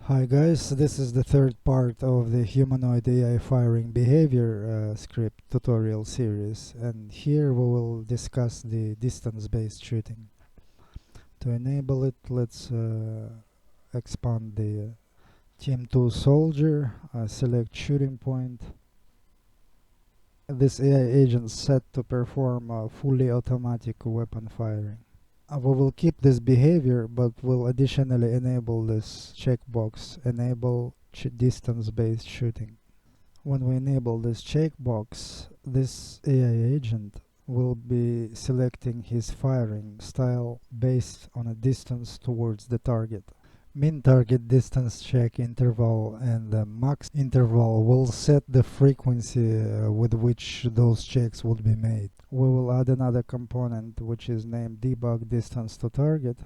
Hi guys, this is the third part of the Humanoid AI firing behavior script tutorial series, and here we will discuss the distance-based shooting. To enable it, let's expand the Team 2 Soldier, select shooting point. This AI agent set to perform fully automatic weapon firing. We will keep this behavior, but will additionally enable this checkbox, enable distance-based shooting. When we enable this checkbox, this AI agent will be selecting his firing style based on a distance towards the target. Min target distance check interval and the max interval will set the frequency with which those checks would be made. We will add another component which is named debug distance to target,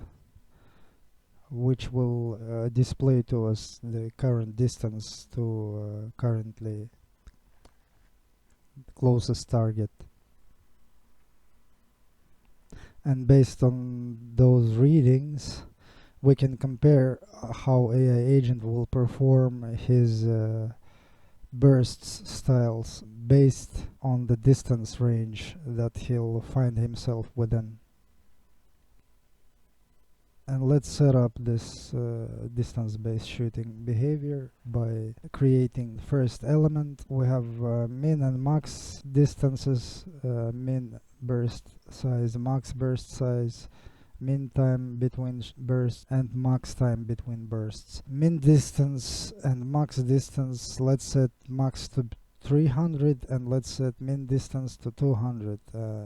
which will display to us the current distance to currently closest target. And based on those readings, we can compare how AI agent will perform his bursts styles based on the distance range that he'll find himself within. And let's set up this distance-based shooting behavior by creating first element. We have min and max distances, min burst size, max burst size, min time between bursts, and max time between bursts. Min distance and max distance, let's set max to 300 and let's set min distance to 200.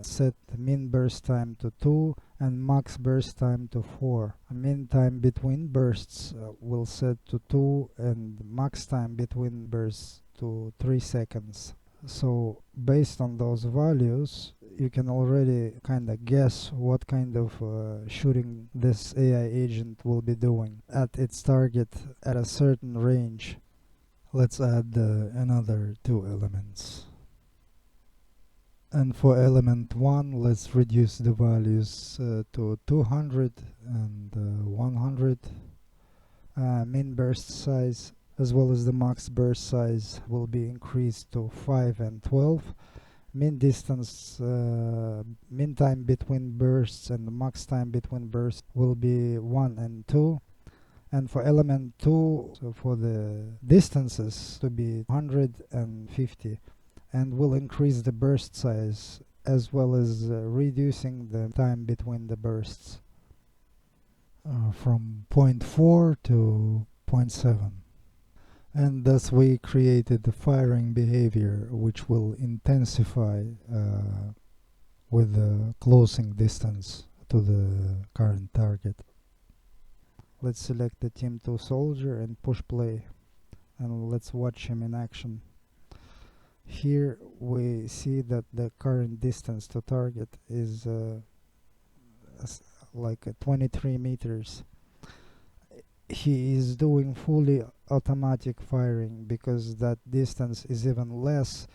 Set min burst time to 2 and max burst time to 4. Min time between bursts will set to 2 and max time between bursts to 3 seconds. So based on those values, you can already kind of guess what kind of shooting this AI agent will be doing at its target at a certain range. Let's add another two elements. And for element 1, let's reduce the values to 200 and 100. Min burst size as well as the max burst size will be increased to 5 and 12. Min distance, min time between bursts and the max time between bursts will be 1 and 2. And for element 2, so for the distances to be 150, and will increase the burst size as well as reducing the time between the bursts from 0.4 to 0.7. And thus we created the firing behavior which will intensify with the closing distance to the current target. Let's select the Team 2 Soldier and push play, and let's watch him in action. Here we see that the current distance to target is like 23 meters. He is doing fully automatic firing because that distance is even less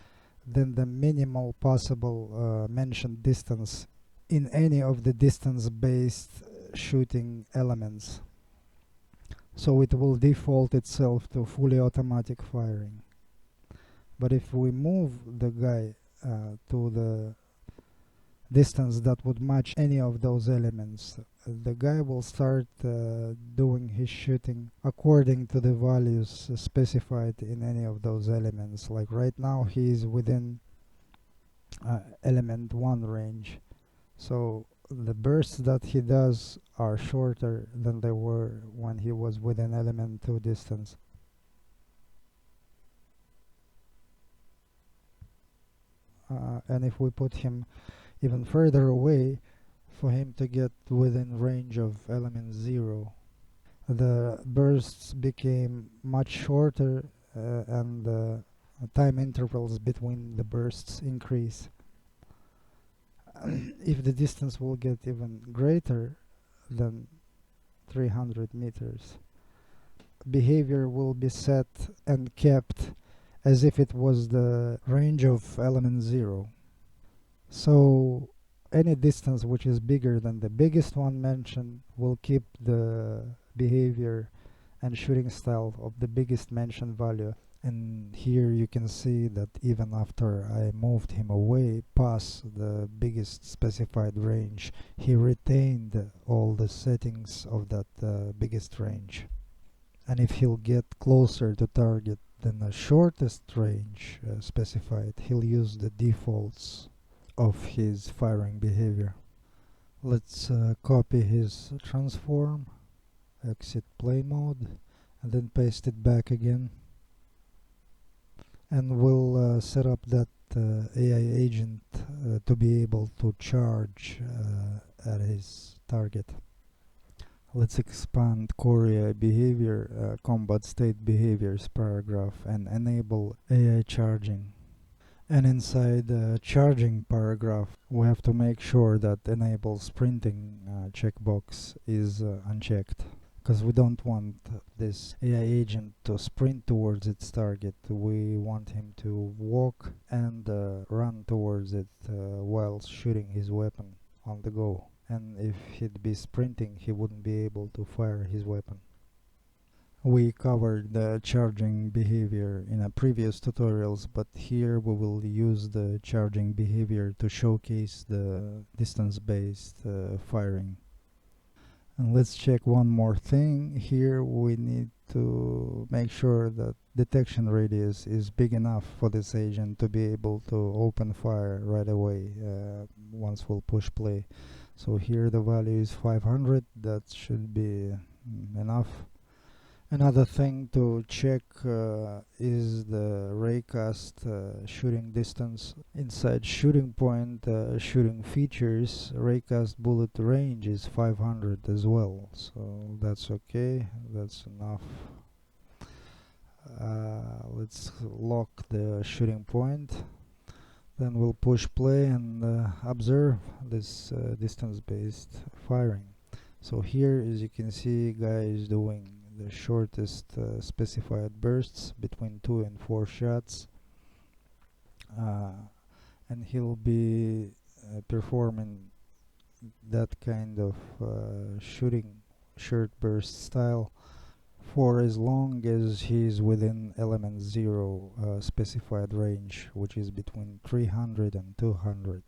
than the minimal possible mentioned distance in any of the distance-based shooting elements. So it will default itself to fully automatic firing. But if we move the guy to the distance that would match any of those elements, the guy will start doing his shooting according to the values specified in any of those elements. Like right now he is within element 1 range, so the bursts that he does are shorter than they were when he was within element 2 distance. And if we put him even further away for him to get within range of element 0, the bursts became much shorter and the time intervals between the bursts increase. If the distance will get even greater than 300 meters, behavior will be set and kept as if it was the range of element 0. So any distance which is bigger than the biggest one mentioned will keep the behavior and shooting style of the biggest mentioned value. And here you can see that even after I moved him away past the biggest specified range, he retained all the settings of that biggest range. And if he'll get closer to target than the shortest range specified, he'll use the defaults of his firing behavior. Let's copy his transform, exit play mode, and then paste it back again. And we'll set up that AI agent to be able to charge at his target. Let's expand core AI behavior, combat state behaviors paragraph, and enable AI charging. And inside the charging paragraph, we have to make sure that enable sprinting checkbox is unchecked, because we don't want this AI agent to sprint towards its target. We want him to walk and run towards it while shooting his weapon on the go. And if he'd be sprinting, he wouldn't be able to fire his weapon. We covered the charging behavior in a previous tutorials, but here we will use the charging behavior to showcase the distance-based firing. And let's check one more thing. Here we need to make sure that detection radius is big enough for this agent to be able to open fire right away once we'll push play. So here the value is 500. That should be enough. Another thing to check is the raycast shooting distance. Inside shooting point shooting features, raycast bullet range is 500 as well, so that's okay, that's enough. Let's lock the shooting point, then we'll push play and observe this distance-based firing. So here, as you can see, guy is doing the shortest specified bursts between 2 and 4 shots, and he'll be performing that kind of shooting short burst style for as long as he's within element 0 specified range, which is between 300 and 200.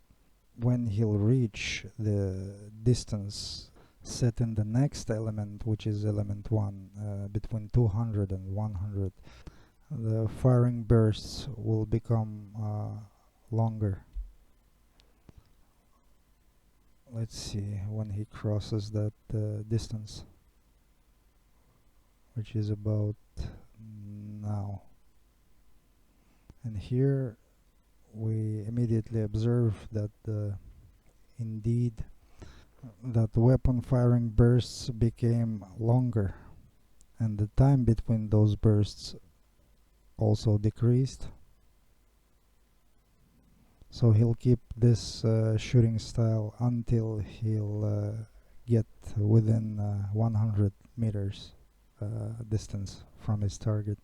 When he'll reach the distance set in the next element, which is element 1, between 200 and 100, the firing bursts will become longer. Let's see when he crosses that distance, which is about now. And here we immediately observe that indeed that weapon firing bursts became longer, and the time between those bursts also decreased. So he'll keep this shooting style until he'll get within 100 meters distance from his target.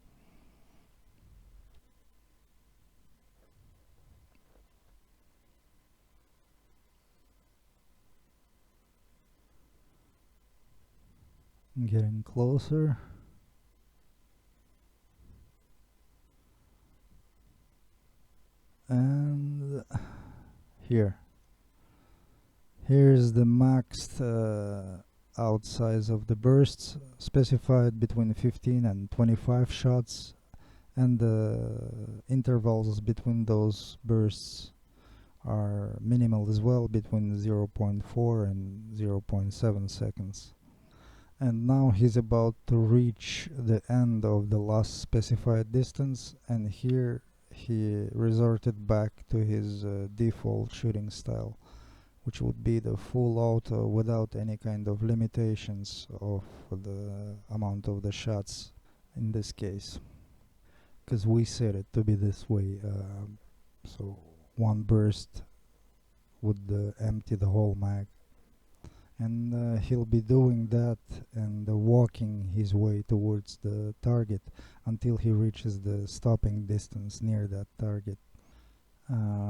Getting closer. And here's the maxed out size of the bursts, specified between 15 and 25 shots, and the intervals between those bursts are minimal as well, between 0.4 and 0.7 seconds. And now he's about to reach the end of the last specified distance, and here he resorted back to his default shooting style, which would be the full auto without any kind of limitations of the amount of the shots in this case, because we set it to be this way. So one burst would empty the whole mag, and he'll be doing that and walking his way towards the target until he reaches the stopping distance near that target,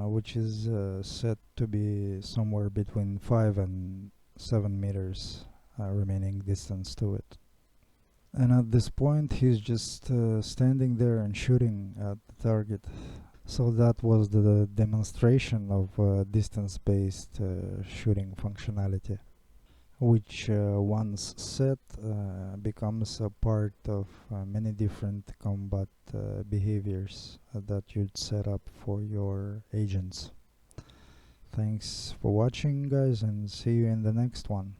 which is set to be somewhere between 5 and 7 meters remaining distance to it. And at this point he's just standing there and shooting at the target. So that was the demonstration of distance-based shooting functionality, which once set becomes a part of many different combat behaviors that you'd set up for your agents. Thanks for watching, guys, and see you in the next one.